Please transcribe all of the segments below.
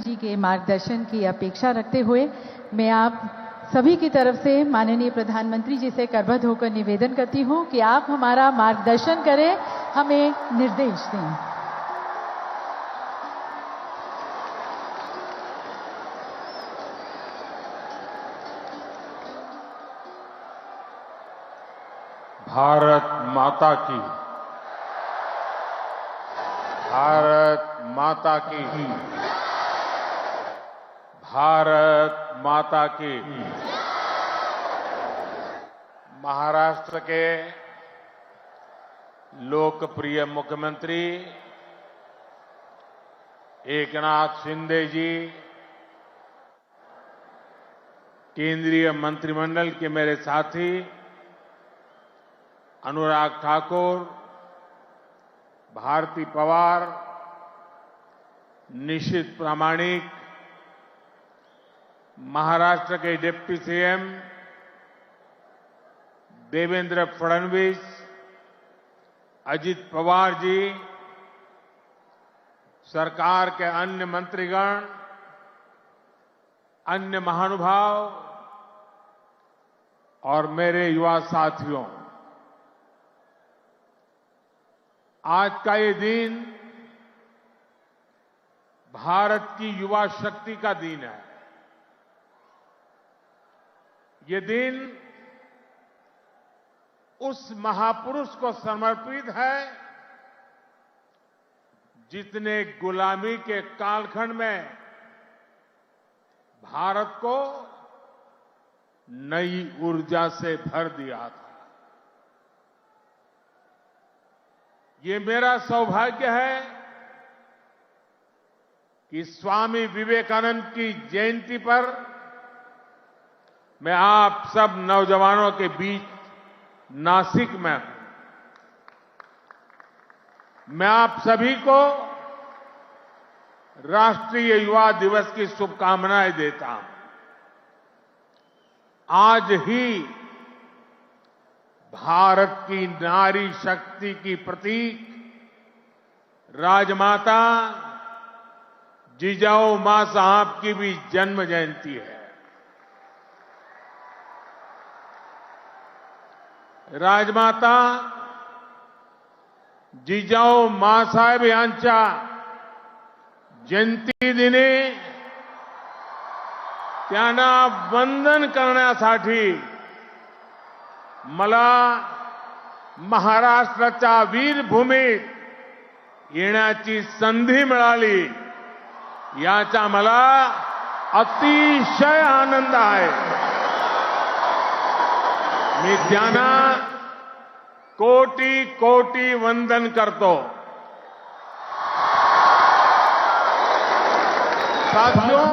जी के मार्गदर्शन की अपेक्षा रखते हुए मैं आप सभी की तरफ से माननीय प्रधानमंत्री जी से करबद्ध होकर निवेदन करती हूं कि आप हमारा मार्गदर्शन करें, हमें निर्देश दें। भारत माता की, भारत माता की, भारत माता की। महाराष्ट्र के लोकप्रिय मुख्यमंत्री एकनाथ शिंदे जी, केंद्रीय मंत्रिमंडल के मेरे साथी अनुराग ठाकुर, भारती पवार, निशित प्रामाणिक, महाराष्ट्र के डिप्टी सीएम देवेंद्र फडणवीस, अजित पवार जी, सरकार के अन्य मंत्रीगण, अन्य महानुभाव और मेरे युवा साथियों, आज का ये दिन भारत की युवा शक्ति का दिन है। ये दिन उस महापुरुष को समर्पित है जिसने गुलामी के कालखंड में भारत को नई ऊर्जा से भर दिया था। ये मेरा सौभाग्य है कि स्वामी विवेकानंद की जयंती पर मैं आप सब नौजवानों के बीच नासिक में हूं। मैं आप सभी को राष्ट्रीय युवा दिवस की शुभकामनाएं देता हूं। आज ही भारत की नारी शक्ति की प्रतीक राजमाता जिजाऊ मां साहब की भी जन्म जयंती है। राजमाता जिजाऊ मांसाहेब यांच्या जयंती दिनी त्यांना वंदन करण्यासाठी मला महाराष्ट्राच्या वीरभूमीत येण्याची संधी मिळाली, याचा मला अतिशय आनंद आहे। मी त्यांना कोटी कोटी वंदन करतो। साथियों,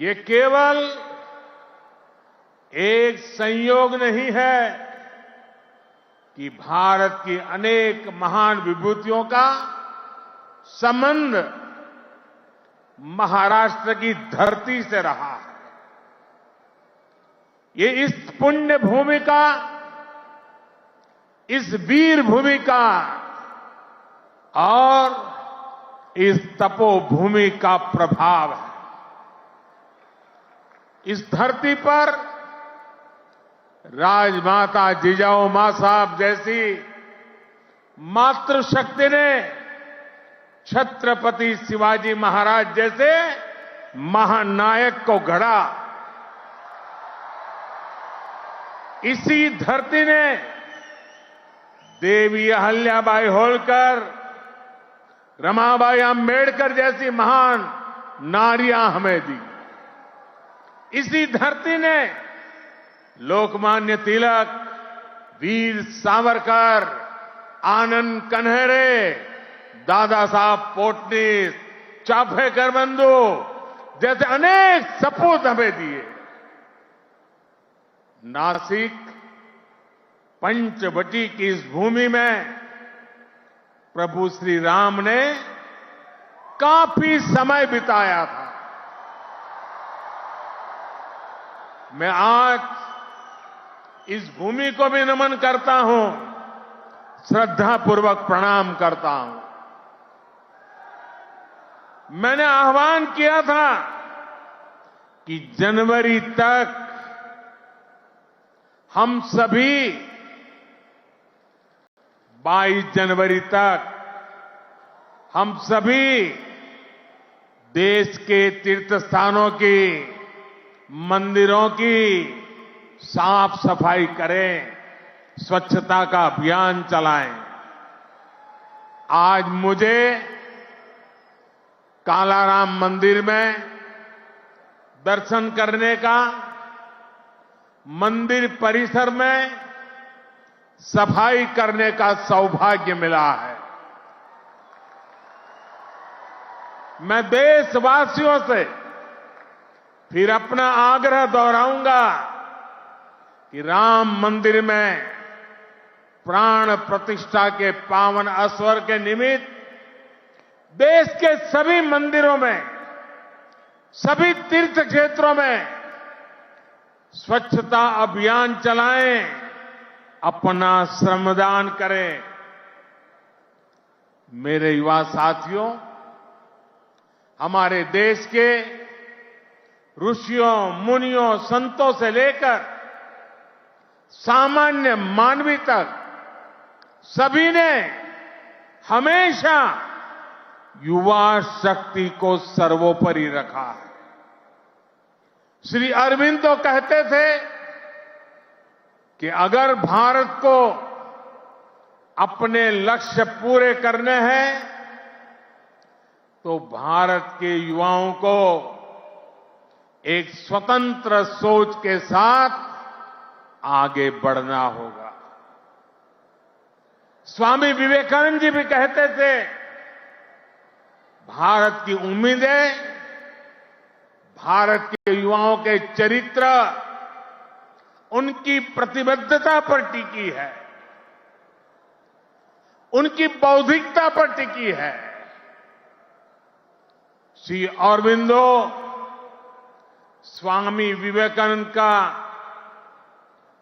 ये केवल एक संयोग नहीं है कि भारत की अनेक महान विभूतियों का संबंध महाराष्ट्र की धरती से रहा है। ये इस पुण्य भूमि का, इस वीर भूमि का और इस तपोभूमि का प्रभाव है। इस धरती पर राजमाता जिजाऊ मां साहब जैसी मातृशक्ति ने छत्रपति शिवाजी महाराज जैसे महानायक को गढ़ा। इसी धरती ने देवी अहल्याबाई होलकर, रमाबाई अंबेडकर जैसी महान नारियां हमें दी। इसी धरती ने लोकमान्य तिलक, वीर सावरकर, आनंद कन्हेरे, दादा साहब पोटनीस, चाफेकर बंधु जैसे अनेक सपूत हमें दिए। नासिक पंचवटी की इस भूमि में प्रभु श्री राम ने काफी समय बिताया था। मैं आज इस भूमि को भी नमन करता हूं, श्रद्धापूर्वक प्रणाम करता हूं। मैंने आह्वान किया था कि जनवरी तक हम सभी 22 जनवरी तक हम सभी देश के तीर्थ स्थानों की, मंदिरों की साफ सफाई करें, स्वच्छता का अभियान चलाएं। आज मुझे कालाराम मंदिर में दर्शन करने का, मंदिर परिसर में सफाई करने का सौभाग्य मिला है। मैं देशवासियों से फिर अपना आग्रह दोहराऊंगा कि राम मंदिर में प्राण प्रतिष्ठा के पावन अवसर के निमित्त देश के सभी मंदिरों में, सभी तीर्थ क्षेत्रों में स्वच्छता अभियान चलाएं, अपना श्रमदान करें। मेरे युवा साथियों, हमारे देश के ऋषियों, मुनियों, संतों से लेकर सामान्य मानवी तक सभी ने हमेशा युवा शक्ति को सर्वोपरि रखा है। श्री अरविंद तो कहते थे कि अगर भारत को अपने लक्ष्य पूरे करने हैं तो भारत के युवाओं को एक स्वतंत्र सोच के साथ आगे बढ़ना होगा। स्वामी विवेकानंद जी भी कहते थे, भारत की उम्मीदें भारत के युवाओं के चरित्र, उनकी प्रतिबद्धता पर टिकी है, उनकी बौद्धिकता पर टिकी है। श्री अरबिंदो स्वामी विवेकानंद का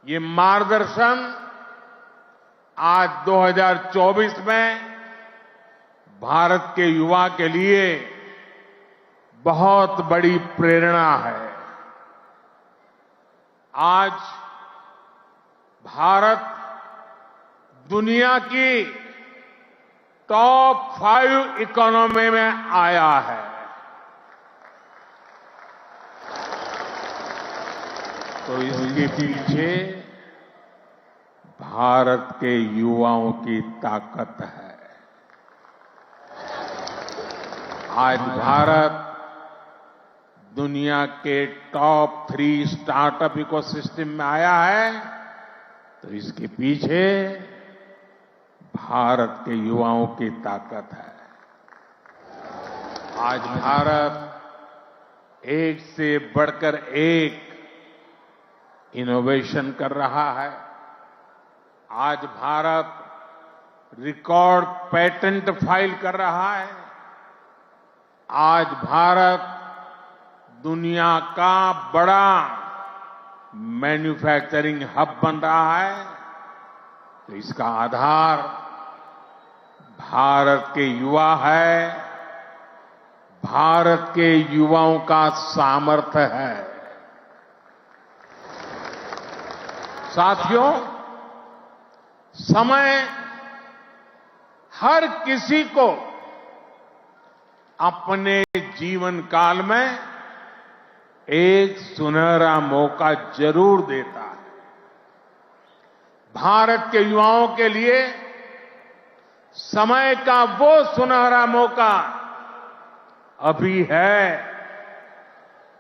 ये मार्गदर्शन आज 2024 में भारत के युवा के लिए बहुत बड़ी प्रेरणा है। आज भारत दुनिया की टॉप 5 इकोनॉमी में आया है। तो इसके पीछे भारत के युवाओं की ताकत है। आज भारत दुनिया के टॉप 3 स्टार्टअप इकोसिस्टम में आया है, तो इसके पीछे भारत के युवाओं की ताकत है। आज भारत एक से बढ़कर एक इनोवेशन कर रहा है। आज भारत रिकॉर्ड पेटेंट फाइल कर रहा है। आज भारत दुनिया का बड़ा मैन्युफैक्चरिंग हब बन रहा है। तो इसका आधार भारत के युवा है, भारत के युवाओं का सामर्थ्य है। साथियों, समय हर किसी को अपने जीवन काल में एक सुनहरा मौका जरूर देता है। भारत के युवाओं के लिए समय का वो सुनहरा मौका अभी है।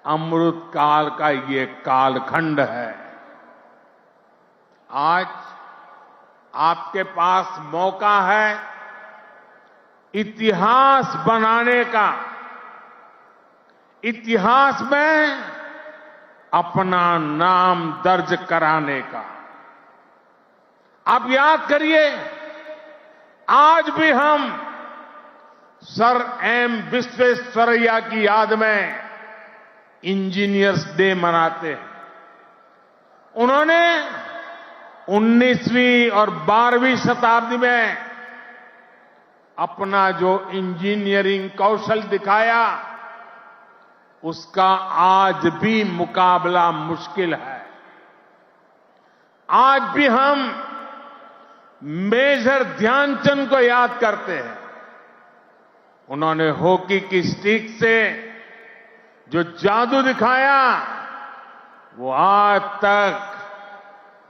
अमृत काल का ये कालखंड है। आज आपके पास मौका है इतिहास बनाने का, इतिहास में अपना नाम दर्ज कराने का। आप याद करिए, आज भी हम सर एम विश्वेश्वरैया की याद में इंजीनियर्स डे मनाते हैं। उन्होंने 19वीं और 12वीं शताब्दी में अपना जो इंजीनियरिंग कौशल दिखाया, उसका आज भी मुकाबला मुश्किल है। आज भी हम मेजर ध्यानचंद को याद करते हैं। उन्होंने हॉकी की स्टिक से जो जादू दिखाया, वो आज तक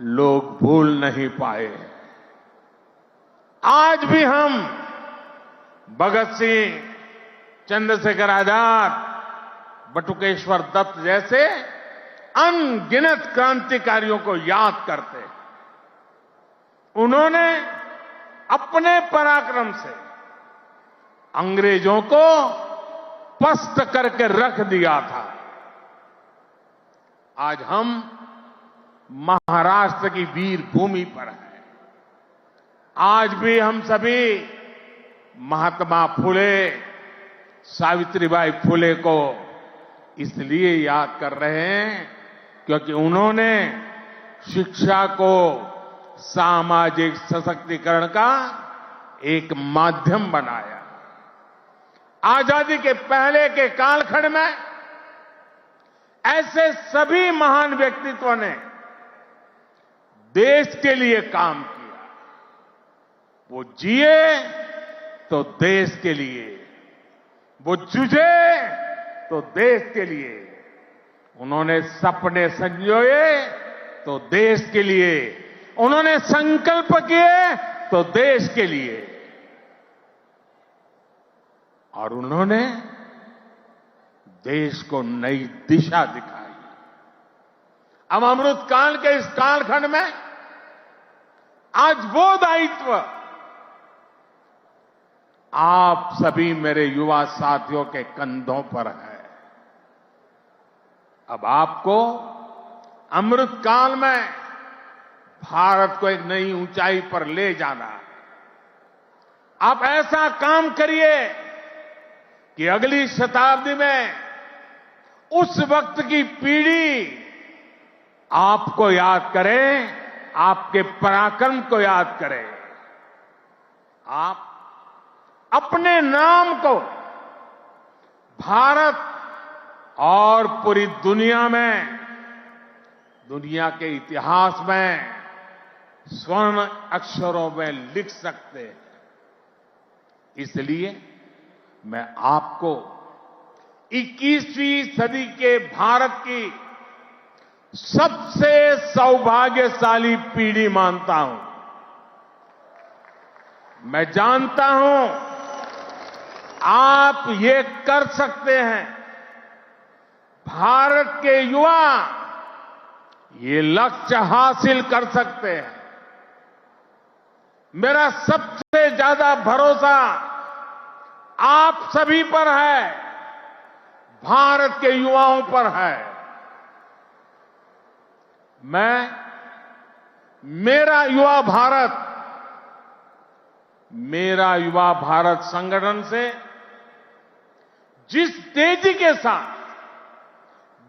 लोग भूल नहीं पाए। आज भी हम भगत सिंह, चंद्रशेखर आजाद, बटुकेश्वर दत्त जैसे अनगिनत क्रांतिकारियों को याद करते हैं। उन्होंने अपने पराक्रम से अंग्रेजों को पस्त करके रख दिया था। आज हम महाराष्ट्र की वीर भूमि पर हैं। आज भी हम सभी महात्मा फुले, सावित्रीबाई फुले को इसलिए याद कर रहे हैं क्योंकि उन्होंने शिक्षा को सामाजिक सशक्तिकरण का एक माध्यम बनाया। आजादी के पहले के कालखंड में ऐसे सभी महान व्यक्तित्वों ने देश के लिए काम किया। वो जिए तो देश के लिए, वो जूझे तो देश के लिए, उन्होंने सपने संजोए तो देश के लिए, उन्होंने संकल्प किए तो देश के लिए, और उन्होंने देश को नई दिशा दिखाई। अब अमृत काल के इस कालखंड में आज वो दायित्व आप सभी मेरे युवा साथियों के कंधों पर है। अब आपको अमृत काल में भारत को एक नई ऊंचाई पर ले जाना है। आप ऐसा काम करिए कि अगली शताब्दी में उस वक्त की पीढ़ी आपको याद करे, आपके पराक्रम को याद करे। आप अपने नाम को भारत और पूरी दुनिया में, दुनिया के इतिहास में स्वर्ण अक्षरों में लिख सकते हैं। इसलिए मैं आपको 21वीं सदी के भारत की सबसे सौभाग्यशाली पीढ़ी मानता हूं। मैं जानता हूं आप ये कर सकते हैं। भारत के युवा ये लक्ष्य हासिल कर सकते हैं। मेरा सबसे ज्यादा भरोसा आप सभी पर है, भारत के युवाओं पर है। मैं मेरा युवा भारत संगठन से जिस तेजी के साथ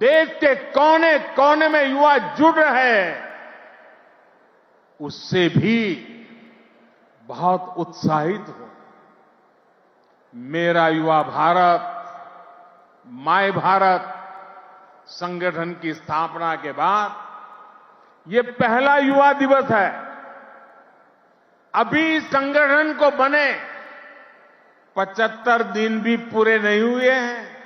देश के कोने कोने में युवा जुड़ रहे हैं, उससे भी बहुत उत्साहित हूं। मेरा युवा भारत, माय भारत संगठन की स्थापना के बाद ये पहला युवा दिवस है। अभी संगठन को बने 75 दिन भी पूरे नहीं हुए हैं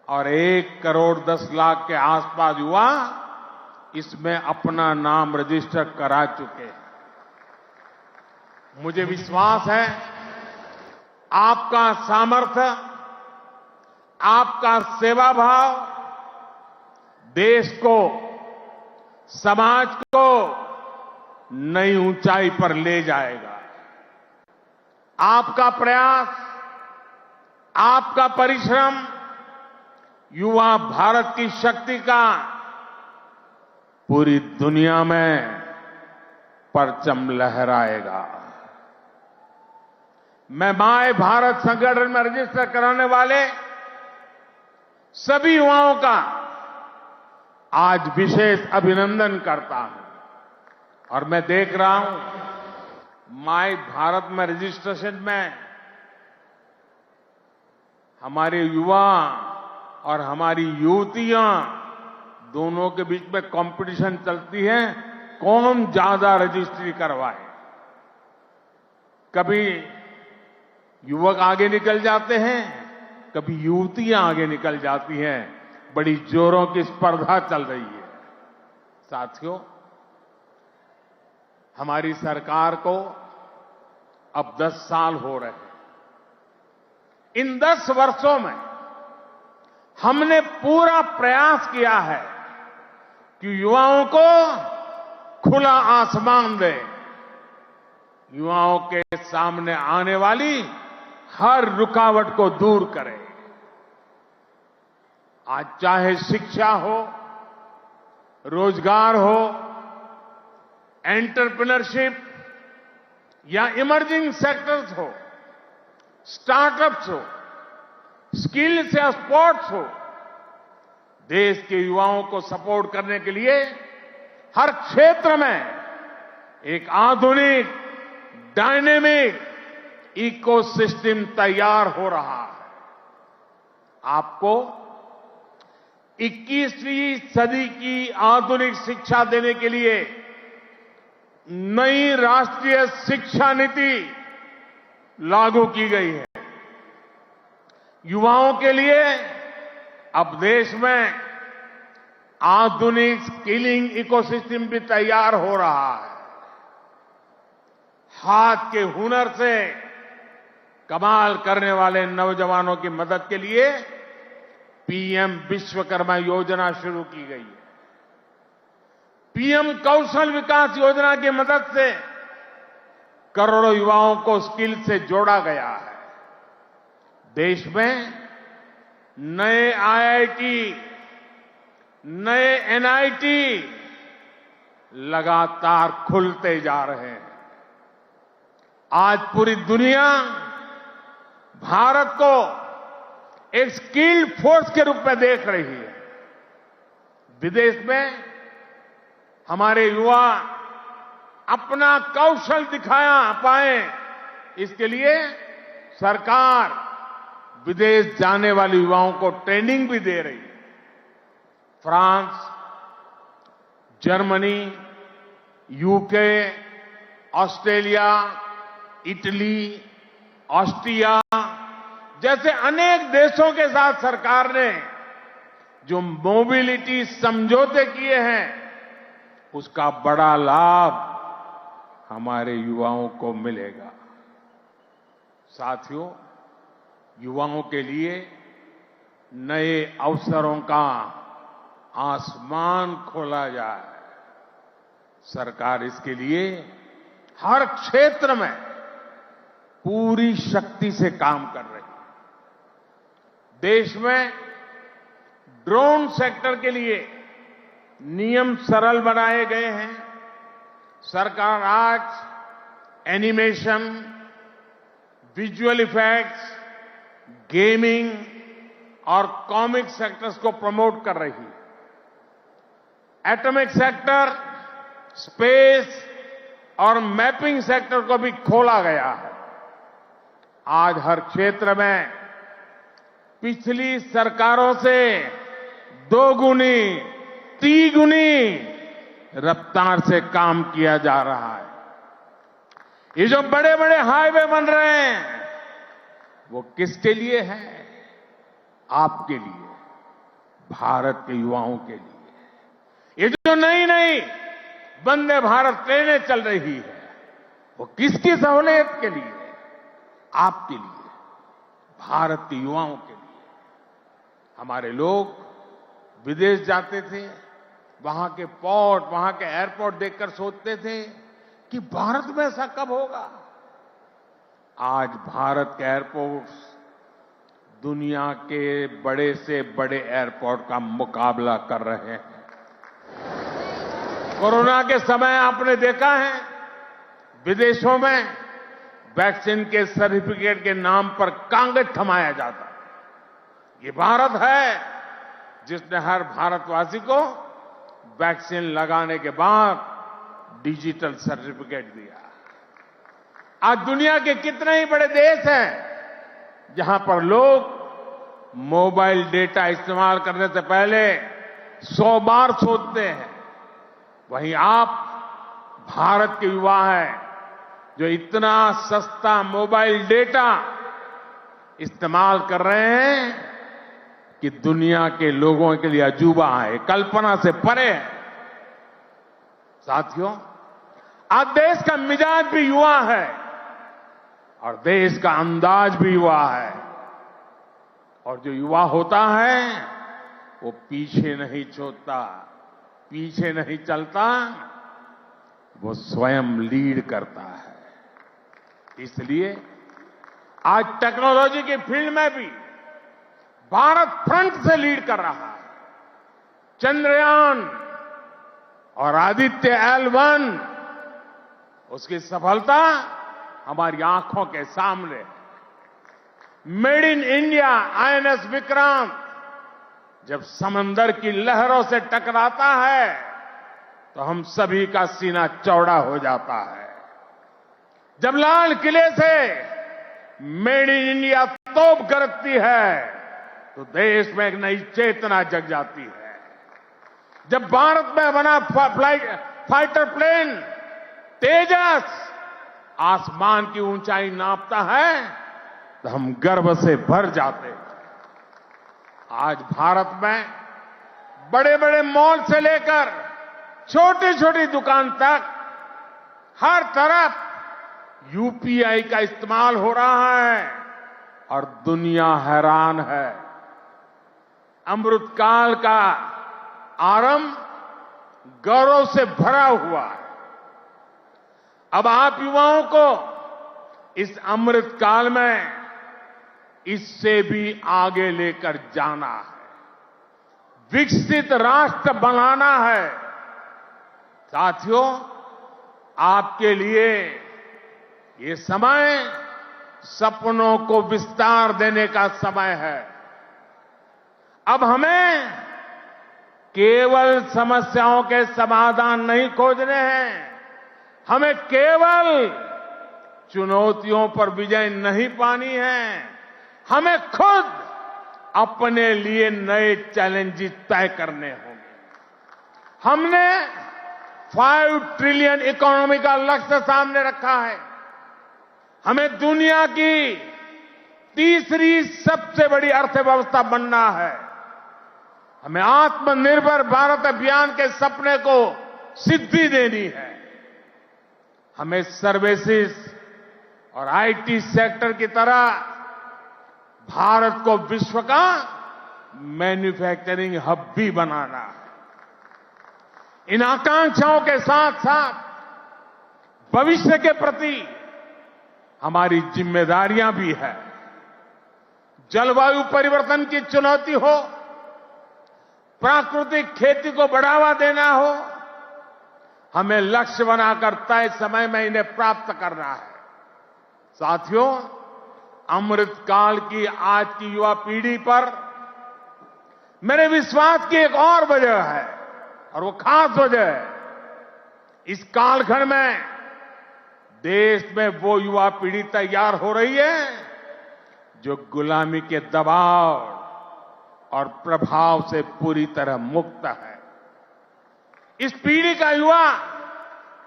और 1 करोड़ 10 लाख के आसपास युवा इसमें अपना नाम रजिस्टर करा चुके हैं। मुझे विश्वास है आपका सामर्थ्य, आपका सेवा भाव देश को, समाज को नई ऊंचाई पर ले जाएगा। आपका प्रयास, आपका परिश्रम युवा भारत की शक्ति का पूरी दुनिया में परचम लहराएगा। मैं माय भारत संगठन में रजिस्टर कराने वाले सभी युवाओं का आज विशेष अभिनंदन करता हूं और मैं देख रहा हूं माय भारत में रजिस्ट्रेशन में हमारे युवा और हमारी युवतियां दोनों के बीच में कंपटीशन चलती है, कौन ज्यादा रजिस्ट्री करवाए। कभी युवक आगे निकल जाते हैं, कभी युवतियां आगे निकल जाती हैं। बड़ी जोरों की स्पर्धा चल रही है। साथियों, हमारी सरकार को अब 10 साल हो रहे हैं। इन 10 वर्षों में हमने पूरा प्रयास किया है कि युवाओं को खुला आसमान दे, युवाओं के सामने आने वाली हर रुकावट को दूर करें। आज चाहे शिक्षा हो, रोजगार हो, एंटरप्रेन्योरशिप या इमर्जिंग सेक्टर्स हो, स्टार्टअप्स हो, स्किल्स या स्पोर्ट्स हो, देश के युवाओं को सपोर्ट करने के लिए हर क्षेत्र में एक आधुनिक डायनेमिक इकोसिस्टम तैयार हो रहा है। आपको 21वीं सदी की आधुनिक शिक्षा देने के लिए नई राष्ट्रीय शिक्षा नीति लागू की गई है। युवाओं के लिए अब देश में आधुनिक स्किलिंग इकोसिस्टम भी तैयार हो रहा है। हाथ के हुनर से कमाल करने वाले नौजवानों की मदद के लिए पीएम विश्वकर्मा योजना शुरू की गई है। पीएम कौशल विकास योजना की मदद से करोड़ों युवाओं को स्किल से जोड़ा गया है। देश में नए आईआईटी, नए एनआईटी लगातार खुलते जा रहे हैं। आज पूरी दुनिया भारत को एक स्किल्ड फोर्स के रूप में देख रही है। विदेश में हमारे युवा अपना कौशल दिखाया पाए, इसके लिए सरकार विदेश जाने वाले युवाओं को ट्रेनिंग भी दे रही है। France, Germany, UK, Australia, Italy, Austria जैसे अनेक देशों के साथ सरकार ने जो मोबिलिटी समझौते किए हैं, उसका बड़ा लाभ हमारे युवाओं को मिलेगा। साथियों, युवाओं के लिए नए अवसरों का आसमान खोला जाए, सरकार इसके लिए हर क्षेत्र में पूरी शक्ति से काम कर रही है। देश में ड्रोन सेक्टर के लिए नियम सरल बनाए गए हैं। सरकार आज एनिमेशन, विजुअल इफेक्ट्स, गेमिंग और कॉमिक सेक्टर्स को प्रमोट कर रही है। एटॉमिक सेक्टर, स्पेस और मैपिंग सेक्टर को भी खोला गया है। आज हर क्षेत्र में पिछली सरकारों से 2 गुनी, 3 गुनी रफ्तार से काम किया जा रहा है। ये जो बड़े बड़े हाईवे बन रहे हैं, वो किसके लिए है? आपके लिए, भारत के युवाओं के लिए। ये जो नई नई वंदे भारत ट्रेनें चल रही है, वो किसकी सहूलियत के लिए? आपके लिए, भारत के युवाओं के लिए। हमारे लोग विदेश जाते थे, वहां के पोर्ट, वहां के एयरपोर्ट देखकर सोचते थे कि भारत में ऐसा कब होगा। आज भारत के एयरपोर्ट्स दुनिया के बड़े से बड़े एयरपोर्ट का मुकाबला कर रहे हैं। कोरोना के समय आपने देखा है, विदेशों में वैक्सीन के सर्टिफिकेट के नाम पर कागज थमाया जाता। ये भारत है जिसने हर भारतवासी को वैक्सीन लगाने के बाद डिजिटल सर्टिफिकेट दिया। आज दुनिया के कितने ही बड़े देश हैं जहां पर लोग मोबाइल डेटा इस्तेमाल करने से पहले 100 बार सोचते हैं। वहीं आप भारत के युवा हैं जो इतना सस्ता मोबाइल डेटा इस्तेमाल कर रहे हैं कि दुनिया के लोगों के लिए अजूबा है, कल्पना से परे है। साथियों, आज देश का मिजाज भी युवा है और देश का अंदाज भी युवा है। और जो युवा होता है वो पीछे नहीं छोड़ता, पीछे नहीं चलता, वो स्वयं लीड करता है। इसलिए आज टेक्नोलॉजी की फील्ड में भी भारत फ्रंट से लीड कर रहा है। चंद्रयान और आदित्य L1 उसकी सफलता हमारी आंखों के सामने है। Made in India INS Vikrant जब समंदर की लहरों से टकराता है तो हम सभी का सीना चौड़ा हो जाता है। जब लाल किले से मेड इन इंडिया तोप गरजती है तो देश में एक नई चेतना जग जाती है। जब भारत में बना फाइटर प्लेन तेजस आसमान की ऊंचाई नापता है तो हम गर्व से भर जाते हैं। आज भारत में बड़े बड़े मॉल से लेकर छोटी छोटी दुकान तक हर तरफ UPI का इस्तेमाल हो रहा है और दुनिया हैरान है। अमृतकाल का आरंभ गौरव से भरा हुआ है। अब आप युवाओं को इस अमृतकाल में इससे भी आगे लेकर जाना है, विकसित राष्ट्र बनाना है। साथियों, आपके लिए ये समय सपनों को विस्तार देने का समय है। अब हमें केवल समस्याओं के समाधान नहीं खोजने हैं, हमें केवल चुनौतियों पर विजय नहीं पानी है, हमें खुद अपने लिए नए चैलेंजेस तय करने होंगे। हमने 5 ट्रिलियन इकोनॉमी का लक्ष्य सामने रखा है। हमें दुनिया की तीसरी सबसे बड़ी अर्थव्यवस्था बनना है। हमें आत्मनिर्भर भारत अभियान के सपने को सिद्धि देनी है। हमें सर्विसेज और IT सेक्टर की तरह भारत को विश्व का मैन्युफैक्चरिंग हब भी बनाना है। इन आकांक्षाओं के साथ साथ भविष्य के प्रति हमारी जिम्मेदारियां भी है। जलवायु परिवर्तन की चुनौती हो, प्राकृतिक खेती को बढ़ावा देना हो, हमें लक्ष्य बनाकर तय समय में इन्हें प्राप्त करना है। साथियों, अमृतकाल की आज की युवा पीढ़ी पर मेरे विश्वास की एक और वजह है और वो खास वजह है। इस कालखंड में देश में वो युवा पीढ़ी तैयार हो रही है जो गुलामी के दबाव और प्रभाव से पूरी तरह मुक्त है। इस पीढ़ी का युवा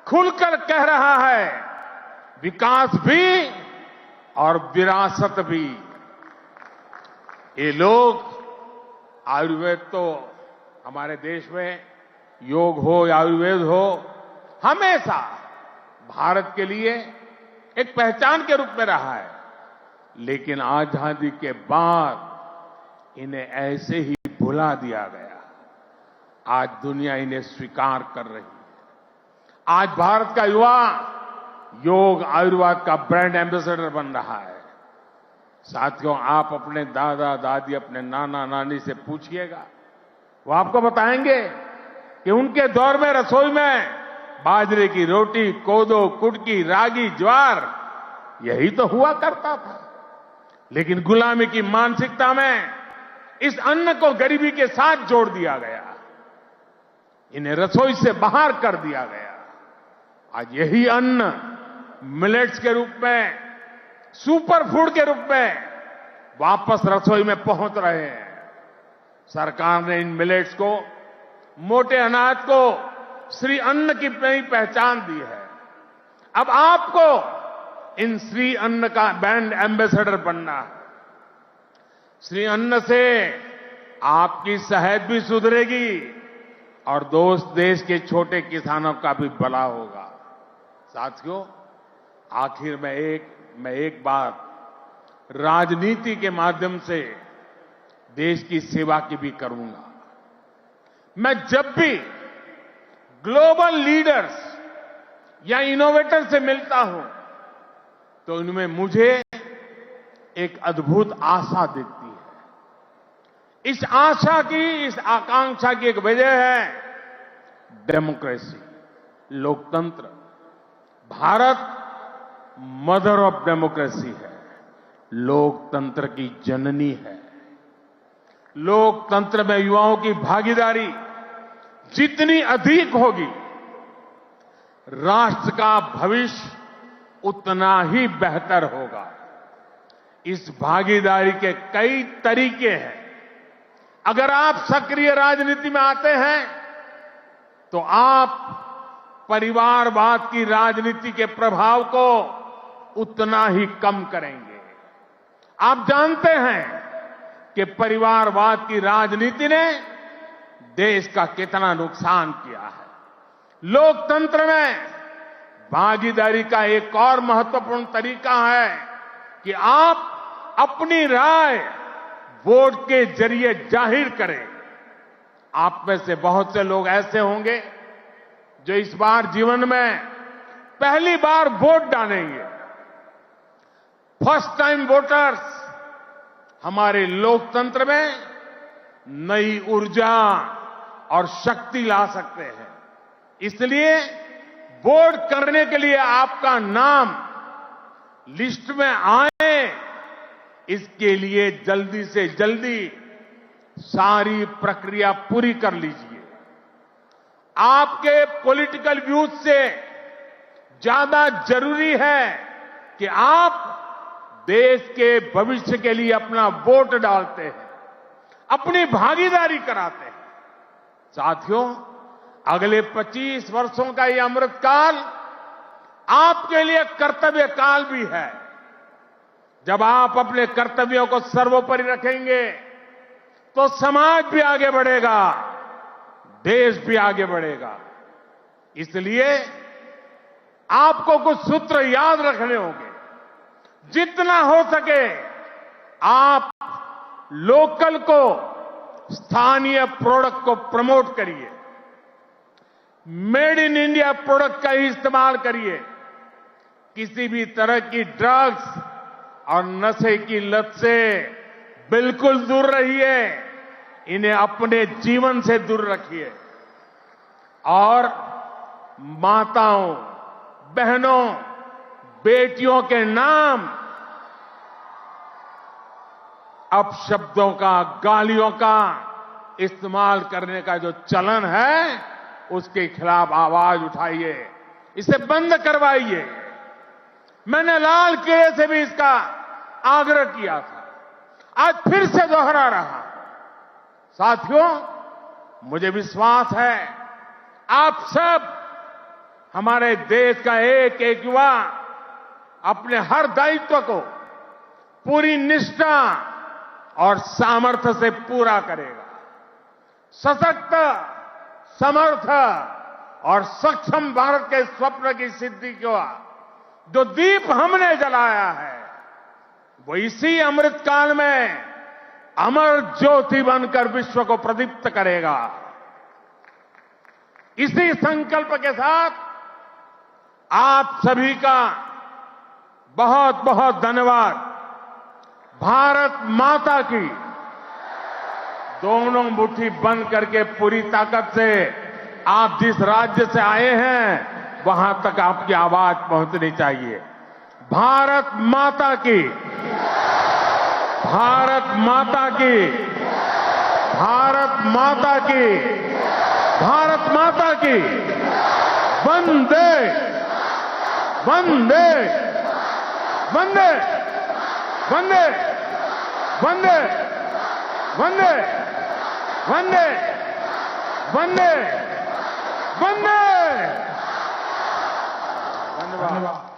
खुलकर कह रहा है, विकास भी और विरासत भी। ये लोग आयुर्वेद तो हमारे देश में योग हो या आयुर्वेद हो, हमेशा भारत के लिए एक पहचान के रूप में रहा है। लेकिन आजादी के बाद इन्हें ऐसे ही भुला दिया गया। आज दुनिया इन्हें स्वीकार कर रही है। आज भारत का युवा योग आयुर्वेद का ब्रांड एम्बेसडर बन रहा है। साथियों, आप अपने दादा दादी, अपने नाना नानी से पूछिएगा, वो आपको बताएंगे कि उनके दौर में रसोई में बाजरे की रोटी, कोदो, कुटकी, रागी, ज्वार यही तो हुआ करता था। लेकिन गुलामी की मानसिकता में इस अन्न को गरीबी के साथ जोड़ दिया गया, इन्हें रसोई से बाहर कर दिया गया। आज यही अन्न मिलेट्स के रूप में, सुपर फूड के रूप में वापस रसोई में पहुंच रहे हैं। सरकार ने इन मिलेट्स को, मोटे अनाज को श्री अन्न की नई पहचान दी है। अब आपको इन श्री अन्न का ब्रांड एम्बेसडर बनना है। श्री अन्न से आपकी सेहत भी सुधरेगी और देश के छोटे किसानों का भी भला होगा। साथियों, आखिर में एक बात राजनीति के माध्यम से देश की सेवा की भी करूंगा। मैं जब भी ग्लोबल लीडर्स या इनोवेटर से मिलता हूं तो इनमें मुझे एक अद्भुत आशा दिखती है। इस आशा की, इस आकांक्षा की एक वजह है डेमोक्रेसी, लोकतंत्र। भारत मदर ऑफ डेमोक्रेसी है, लोकतंत्र की जननी है। लोकतंत्र में युवाओं की भागीदारी जितनी अधिक होगी, राष्ट्र का भविष्य उतना ही बेहतर होगा। इस भागीदारी के कई तरीके हैं। अगर आप सक्रिय राजनीति में आते हैं तो आप परिवारवाद की राजनीति के प्रभाव को उतना ही कम करेंगे। आप जानते हैं कि परिवारवाद की राजनीति ने देश का कितना नुकसान किया है। लोकतंत्र में भागीदारी का एक और महत्वपूर्ण तरीका है कि आप अपनी राय वोट के जरिए जाहिर करें। आप में से बहुत से लोग ऐसे होंगे जो इस बार जीवन में पहली बार वोट डालेंगे। फर्स्ट टाइम वोटर्स हमारे लोकतंत्र में नई ऊर्जा और शक्ति ला सकते हैं। इसलिए वोट करने के लिए आपका नाम लिस्ट में आए, इसके लिए जल्दी से जल्दी सारी प्रक्रिया पूरी कर लीजिए। आपके पॉलिटिकल व्यूज से ज्यादा जरूरी है कि आप देश के भविष्य के लिए अपना वोट डालते हैं, अपनी भागीदारी कराते हैं। साथियों, अगले 25 वर्षों का यह अमृतकाल आपके लिए कर्तव्य काल भी है। जब आप अपने कर्तव्यों को सर्वोपरि रखेंगे तो समाज भी आगे बढ़ेगा, देश भी आगे बढ़ेगा। इसलिए आपको कुछ सूत्र याद रखने होंगे। जितना हो सके आप लोकल को, स्थानीय प्रोडक्ट को प्रमोट करिए। मेड इन इंडिया प्रोडक्ट का ही इस्तेमाल करिए। किसी भी तरह की ड्रग्स और नशे की लत से बिल्कुल दूर रहिए। इन्हें अपने जीवन से दूर रखिए। और माताओं, बहनों, बेटियों के नाम अपशब्दों का, गालियों का इस्तेमाल करने का जो चलन है, उसके खिलाफ आवाज उठाइए, इसे बंद करवाइए। मैंने लाल किले से भी इसका आग्रह किया था, आज फिर से दोहरा रहा। साथियों, मुझे विश्वास है आप सब, हमारे देश का एक एक युवा अपने हर दायित्व को पूरी निष्ठा और सामर्थ्य से पूरा करेगा। सशक्त, समर्थ और सक्षम भारत के स्वप्न की सिद्धि का जो दीप हमने जलाया है, वो इसी अमृतकाल में अमर ज्योति बनकर विश्व को प्रदीप्त करेगा। इसी संकल्प के साथ आप सभी का बहुत बहुत धन्यवाद। भारत माता की दोनों मुट्ठी बंद करके पूरी ताकत से आप जिस राज्य से आए हैं वहां तक आपकी आवाज पहुंचनी चाहिए। भारत माता की, भारत माता की, भारत माता की, भारत माता की, वंदे वंदे वंदे वंदे वंदे वंदे वंदे वंदे वंदे धन्यवाद।